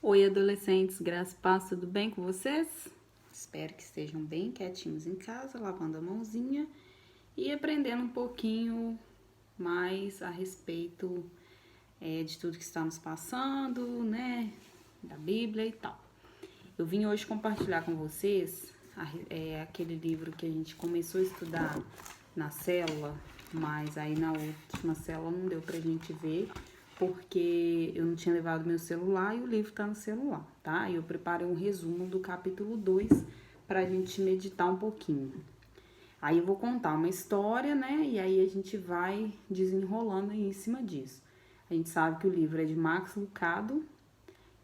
Oi, adolescentes, graça e paz, tudo bem com vocês? Espero que estejam bem quietinhos em casa, lavando a mãozinha e aprendendo um pouquinho mais a respeito de tudo que estamos passando, né? Da Bíblia e tal. Eu vim hoje compartilhar com vocês aquele livro que a gente começou a estudar na célula, mas aí na última célula não deu pra gente ver, porque eu não tinha levado meu celular e o livro tá no celular, tá? E eu preparei um resumo do capítulo 2 pra gente meditar um pouquinho. Aí eu vou contar uma história, né? E aí a gente vai desenrolando aí em cima disso. A gente sabe que o livro é de Max Lucado,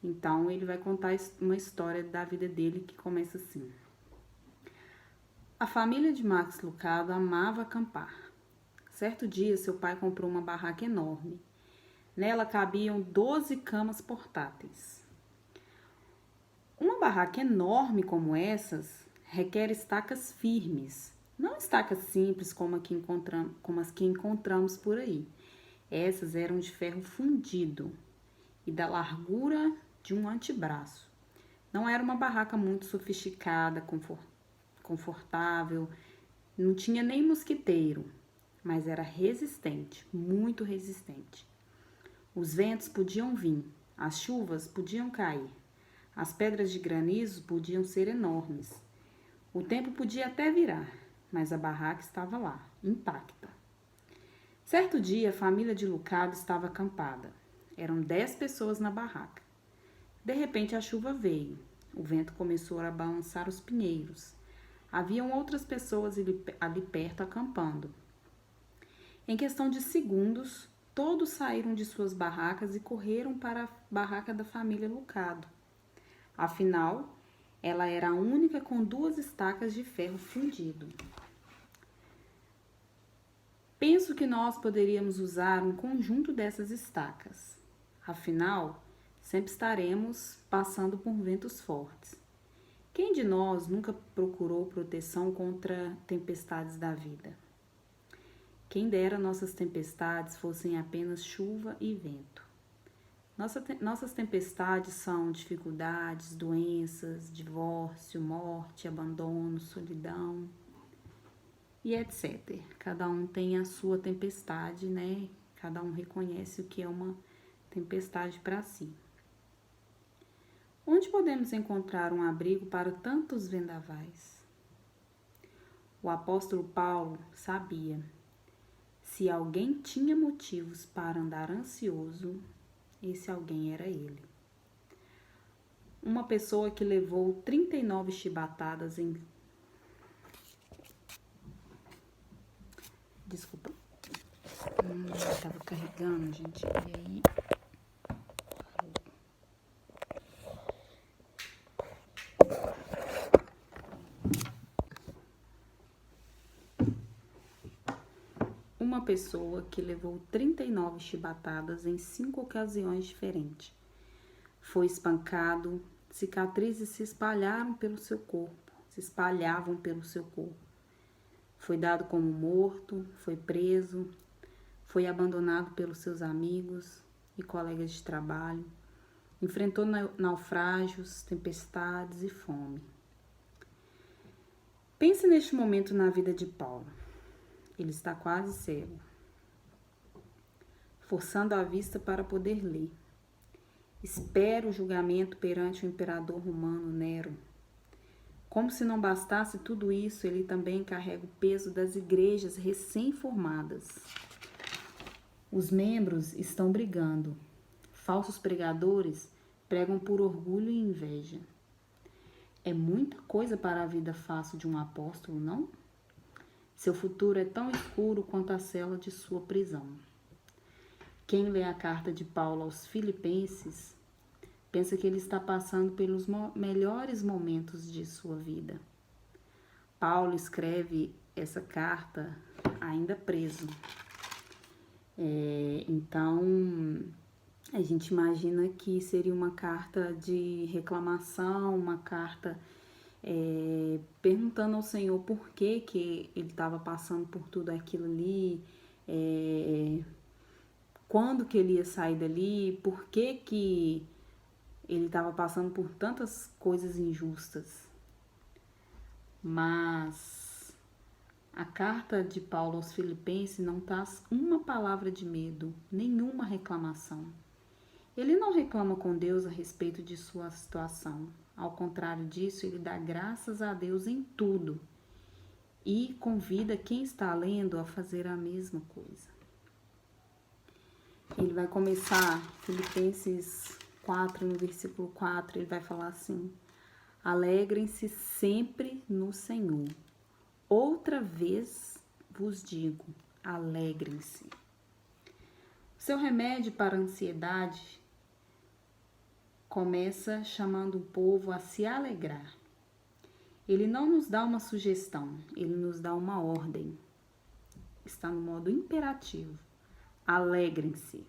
então ele vai contar uma história da vida dele que começa assim. A família de Max Lucado amava acampar. Certo dia, seu pai comprou uma barraca enorme. Nela cabiam 12 camas portáteis. Uma barraca enorme como essas requer estacas firmes, não estacas simples como as que encontramos por aí. Essas eram de ferro fundido e da largura de um antebraço. Não era uma barraca muito sofisticada, confortável, não tinha nem mosquiteiro, mas era resistente, muito resistente. Os ventos podiam vir, as chuvas podiam cair, as pedras de granizo podiam ser enormes. O tempo podia até virar, mas a barraca estava lá, intacta. Certo dia, a família de Lucado estava acampada. Eram 10 pessoas na barraca. De repente, a chuva veio. O vento começou a balançar os pinheiros. Haviam outras pessoas ali perto acampando. Em questão de segundos, todos saíram de suas barracas e correram para a barraca da família Lucado. Afinal, ela era a única com 2 estacas de ferro fundido. Penso que nós poderíamos usar um conjunto dessas estacas. Afinal, sempre estaremos passando por ventos fortes. Quem de nós nunca procurou proteção contra tempestades da vida? Quem dera nossas tempestades fossem apenas chuva e vento. Nossas tempestades são dificuldades, doenças, divórcio, morte, abandono, solidão e etc. Cada um tem a sua tempestade, né? Cada um reconhece o que é uma tempestade para si. Onde podemos encontrar um abrigo para tantos vendavais? O apóstolo Paulo sabia: se alguém tinha motivos para andar ansioso, esse alguém era ele. Uma pessoa que levou 39 chibatadas em... Desculpa. Tava carregando, gente. E aí... Uma pessoa que levou 39 chibatadas em 5 ocasiões diferentes. Foi espancado, cicatrizes se espalhavam pelo seu corpo. Foi dado como morto, foi preso, foi abandonado pelos seus amigos e colegas de trabalho. Enfrentou naufrágios, tempestades e fome. Pense neste momento na vida de Paulo. Ele está quase cego, forçando a vista para poder ler. Espera o julgamento perante o imperador romano Nero. Como se não bastasse tudo isso, ele também carrega o peso das igrejas recém-formadas. Os membros estão brigando. Falsos pregadores pregam por orgulho e inveja. É muita coisa para a vida fácil de um apóstolo, não? Seu futuro é tão escuro quanto a cela de sua prisão. Quem lê a carta de Paulo aos Filipenses pensa que ele está passando pelos melhores momentos de sua vida. Paulo escreve essa carta ainda preso. Então, a gente imagina que seria uma carta de reclamação, uma carta perguntando ao Senhor por que ele estava passando por tudo aquilo ali, quando que ele ia sair dali, por que ele estava passando por tantas coisas injustas, mas a carta de Paulo aos Filipenses não traz uma palavra de medo, nenhuma reclamação. Ele não reclama com Deus a respeito de sua situação. Ao contrário disso, ele dá graças a Deus em tudo e convida quem está lendo a fazer a mesma coisa. Ele vai começar Filipenses 4, no versículo 4, ele vai falar assim: alegrem-se sempre no Senhor. Outra vez vos digo, alegrem-se. Seu remédio para a ansiedade começa chamando o povo a se alegrar. Ele não nos dá uma sugestão, ele nos dá uma ordem. Está no modo imperativo. Alegrem-se.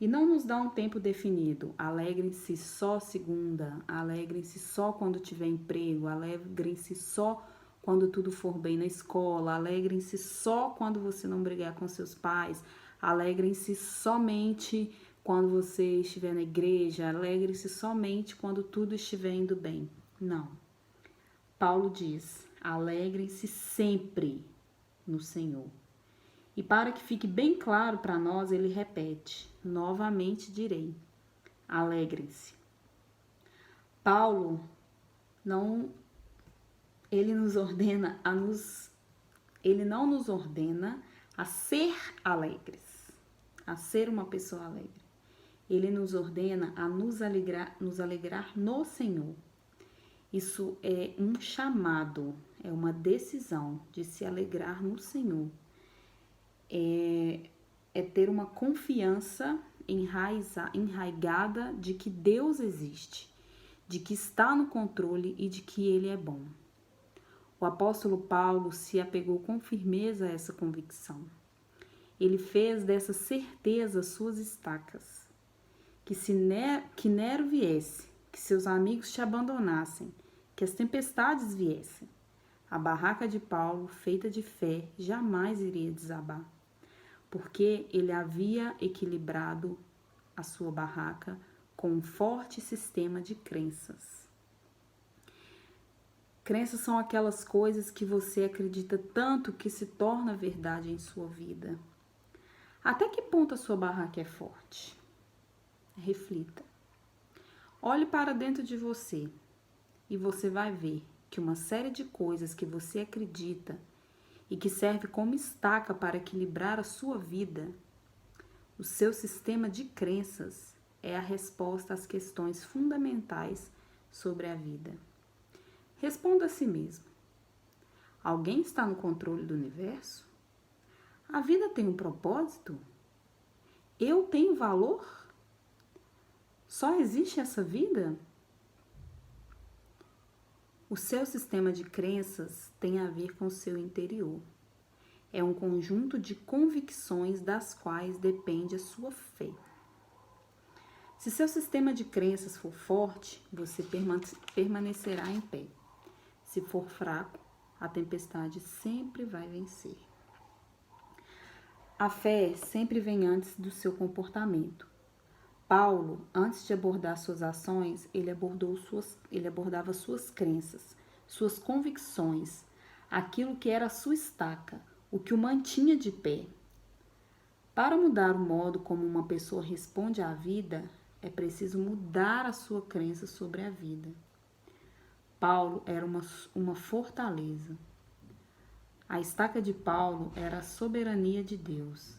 E não nos dá um tempo definido. Alegrem-se só segunda, alegrem-se só quando tiver emprego, alegrem-se só quando tudo for bem na escola, alegrem-se só quando você não brigar com seus pais, alegrem-se somente quando você estiver na igreja, alegre-se somente quando tudo estiver indo bem. Não. Paulo diz, alegrem-se sempre no Senhor. E para que fique bem claro para nós, ele repete, novamente direi, alegrem-se. Paulo ele não nos ordena a ser alegres, a ser uma pessoa alegre. Ele nos ordena a nos alegrar no Senhor. Isso é um chamado, é uma decisão de se alegrar no Senhor. É ter uma confiança enraigada de que Deus existe, de que está no controle e de que Ele é bom. O apóstolo Paulo se apegou com firmeza a essa convicção. Ele fez dessa certeza suas estacas. Que Nero viesse, que seus amigos te abandonassem, que as tempestades viessem, a barraca de Paulo, feita de fé, jamais iria desabar, porque ele havia equilibrado a sua barraca com um forte sistema de crenças. Crenças são aquelas coisas que você acredita tanto que se torna verdade em sua vida. Até que ponto a sua barraca é forte? Reflita. Olhe para dentro de você e você vai ver que uma série de coisas que você acredita e que serve como estaca para equilibrar a sua vida, o seu sistema de crenças é a resposta às questões fundamentais sobre a vida. Responda a si mesmo. Alguém está no controle do universo? A vida tem um propósito? Eu tenho valor? Só existe essa vida? O seu sistema de crenças tem a ver com o seu interior. É um conjunto de convicções das quais depende a sua fé. Se seu sistema de crenças for forte, você permanecerá em pé. Se for fraco, a tempestade sempre vai vencer. A fé sempre vem antes do seu comportamento. Paulo, antes de abordar suas ações, ele abordava suas crenças, suas convicções, aquilo que era a sua estaca, o que o mantinha de pé. Para mudar o modo como uma pessoa responde à vida, é preciso mudar a sua crença sobre a vida. Paulo era uma fortaleza. A estaca de Paulo era a soberania de Deus.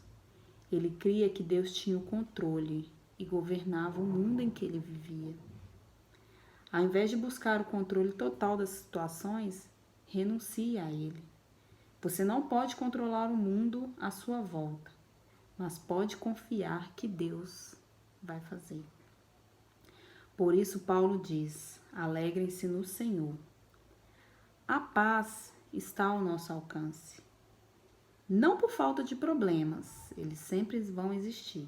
Ele cria que Deus tinha o controle e governava o mundo em que ele vivia. Ao invés de buscar o controle total das situações, renuncie a ele. Você não pode controlar o mundo à sua volta, mas pode confiar que Deus vai fazer. Por isso Paulo diz, alegrem-se no Senhor. A paz está ao nosso alcance. Não por falta de problemas, eles sempre vão existir,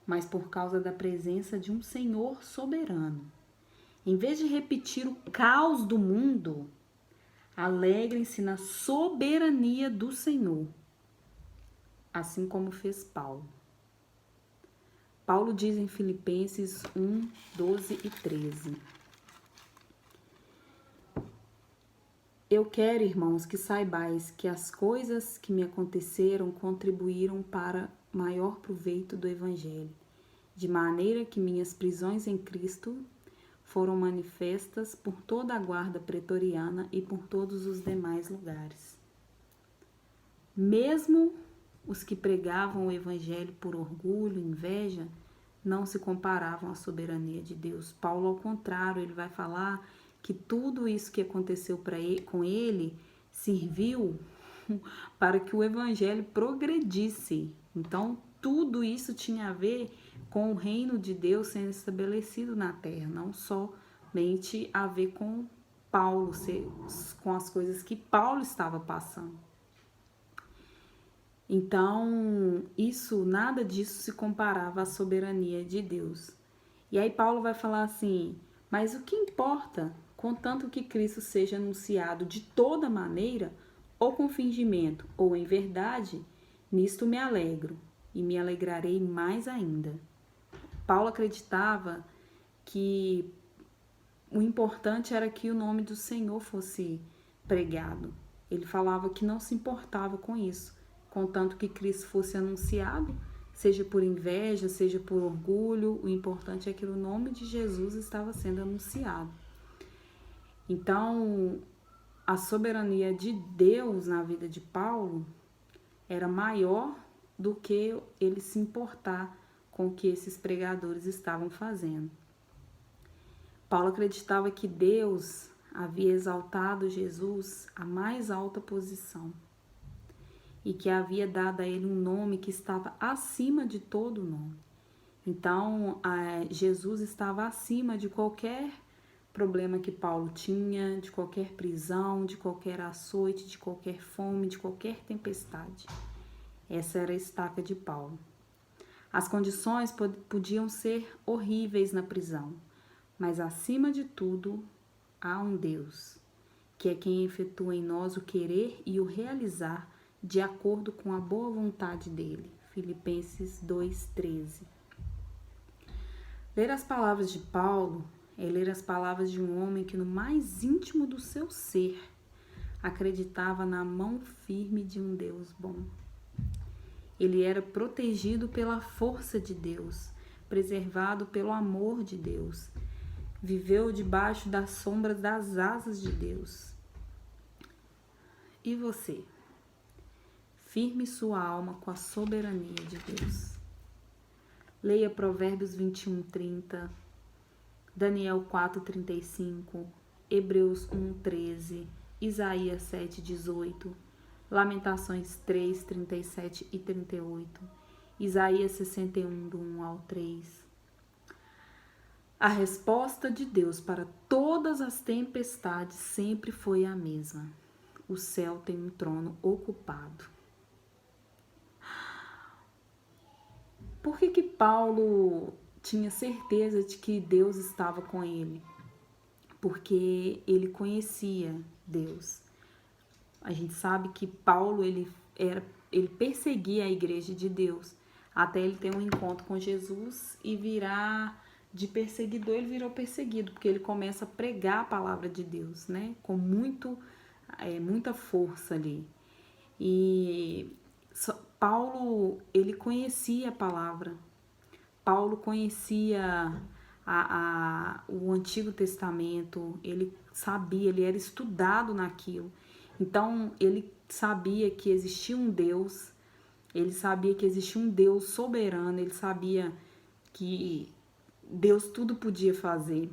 mas por causa da presença de um Senhor soberano. Em vez de repetir o caos do mundo, alegrem-se na soberania do Senhor, assim como fez Paulo. Paulo diz em Filipenses 1, 12 e 13. Eu quero, irmãos, que saibais que as coisas que me aconteceram contribuíram para maior proveito do Evangelho, de maneira que minhas prisões em Cristo foram manifestas por toda a guarda pretoriana e por todos os demais lugares. Mesmo os que pregavam o Evangelho por orgulho, inveja, não se comparavam à soberania de Deus. Paulo, ao contrário, ele vai falar que tudo isso que aconteceu com ele serviu para que o Evangelho progredisse. Então, tudo isso tinha a ver com o reino de Deus sendo estabelecido na terra, não somente a ver com Paulo, com as coisas que Paulo estava passando. Então, nada disso se comparava à soberania de Deus. E aí Paulo vai falar assim, mas o que importa, contanto que Cristo seja anunciado de toda maneira, ou com fingimento, ou em verdade, nisto me alegro, e me alegrarei mais ainda. Paulo acreditava que o importante era que o nome do Senhor fosse pregado. Ele falava que não se importava com isso, contanto que Cristo fosse anunciado, seja por inveja, seja por orgulho, o importante é que o nome de Jesus estava sendo anunciado. Então, a soberania de Deus na vida de Paulo era maior do que ele se importar com o que esses pregadores estavam fazendo. Paulo acreditava que Deus havia exaltado Jesus à mais alta posição e que havia dado a ele um nome que estava acima de todo nome. Então, Jesus estava acima de qualquer problema que Paulo tinha, de qualquer prisão, de qualquer açoite, de qualquer fome, de qualquer tempestade. Essa era a estaca de Paulo. As condições podiam ser horríveis na prisão, mas acima de tudo, há um Deus, que é quem efetua em nós o querer e o realizar de acordo com a boa vontade dele. Filipenses 2:13. Ler as palavras de Paulo é ler as palavras de um homem que no mais íntimo do seu ser acreditava na mão firme de um Deus bom. Ele era protegido pela força de Deus, preservado pelo amor de Deus, viveu debaixo das sombras das asas de Deus. E você? Firme sua alma com a soberania de Deus. Leia Provérbios 21:30, Daniel 4:35, Hebreus 1:13, Isaías 7:18, Lamentações 3:37 e 38, Isaías 61, do 1 ao 3. A resposta de Deus para todas as tempestades sempre foi a mesma. O céu tem um trono ocupado. Por que Paulo tinha certeza de que Deus estava com ele? Porque ele conhecia Deus. A gente sabe que Paulo ele perseguia a igreja de Deus até ele ter um encontro com Jesus e virar de perseguidor, ele virou perseguido, porque ele começa a pregar a palavra de Deus, né? Com muita força ali. E Paulo, ele conhecia a palavra. Paulo conhecia o Antigo Testamento, ele sabia, ele era estudado naquilo. Então, ele sabia que existia um Deus, ele sabia que existia um Deus soberano, ele sabia que Deus tudo podia fazer.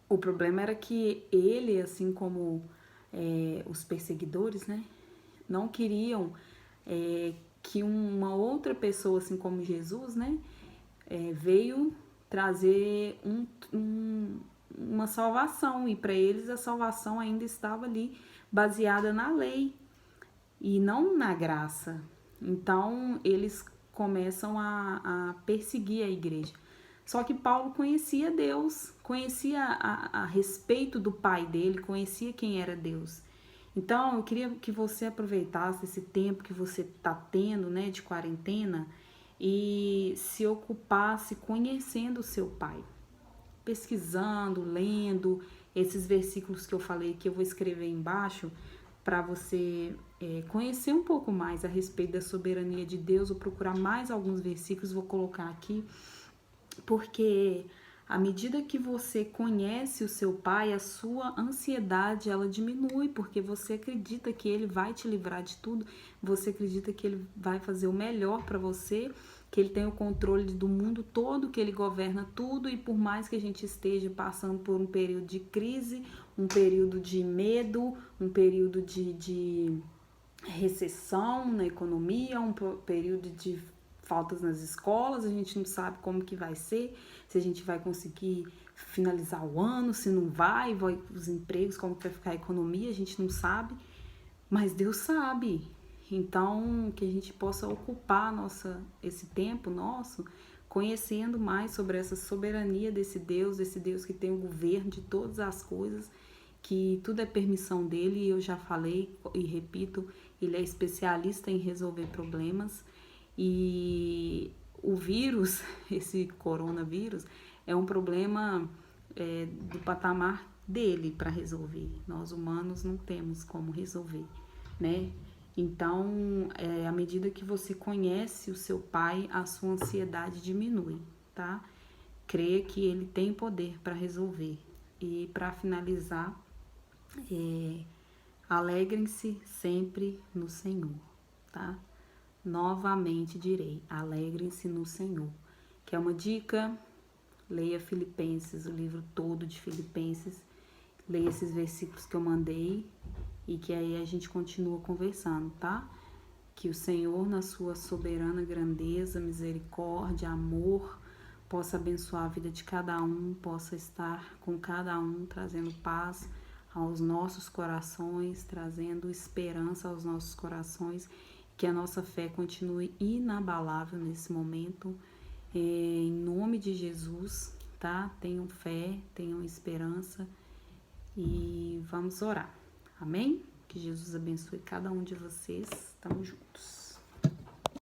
O problema era que ele, assim como os perseguidores, né, não queriam que uma outra pessoa, assim como Jesus, né, veio trazer uma salvação, e para eles a salvação ainda estava ali baseada na lei e não na graça. Então eles começam a perseguir a igreja. Só que Paulo conhecia Deus, conhecia a respeito do Pai dele, conhecia quem era Deus. Então eu queria que você aproveitasse esse tempo que você está tendo, né, de quarentena, e se ocupasse conhecendo o seu Pai, pesquisando, lendo esses versículos que eu falei, que eu vou escrever embaixo, para você conhecer um pouco mais a respeito da soberania de Deus. Vou procurar mais alguns versículos, vou colocar aqui, porque à medida que você conhece o seu Pai, a sua ansiedade ela diminui, porque você acredita que Ele vai te livrar de tudo, você acredita que Ele vai fazer o melhor para você, que Ele tem o controle do mundo todo, que Ele governa tudo, e por mais que a gente esteja passando por um período de crise, um período de medo, um período de recessão na economia, um período de faltas nas escolas, a gente não sabe como que vai ser, se a gente vai conseguir finalizar o ano, se não vai os empregos, como que vai ficar a economia, a gente não sabe, mas Deus sabe. Então, que a gente possa ocupar esse tempo nosso conhecendo mais sobre essa soberania desse Deus que tem o governo de todas as coisas, que tudo é permissão dele, e eu já falei e repito, ele é especialista em resolver problemas. E o vírus, esse coronavírus, é um problema do patamar dele para resolver. Nós humanos não temos como resolver, né? Então, à medida que você conhece o seu Pai, a sua ansiedade diminui, tá? Creia que ele tem poder para resolver. E para finalizar, alegrem-se sempre no Senhor, tá? Novamente direi, alegrem-se no Senhor. Que é uma dica, leia Filipenses, o livro todo de Filipenses, leia esses versículos que eu mandei e que aí a gente continua conversando, tá? Que o Senhor, na sua soberana grandeza, misericórdia, amor, possa abençoar a vida de cada um, possa estar com cada um, trazendo paz aos nossos corações, trazendo esperança aos nossos corações, que a nossa fé continue inabalável nesse momento, em nome de Jesus, tá? Tenham fé, tenham esperança e vamos orar, amém? Que Jesus abençoe cada um de vocês, tamo juntos.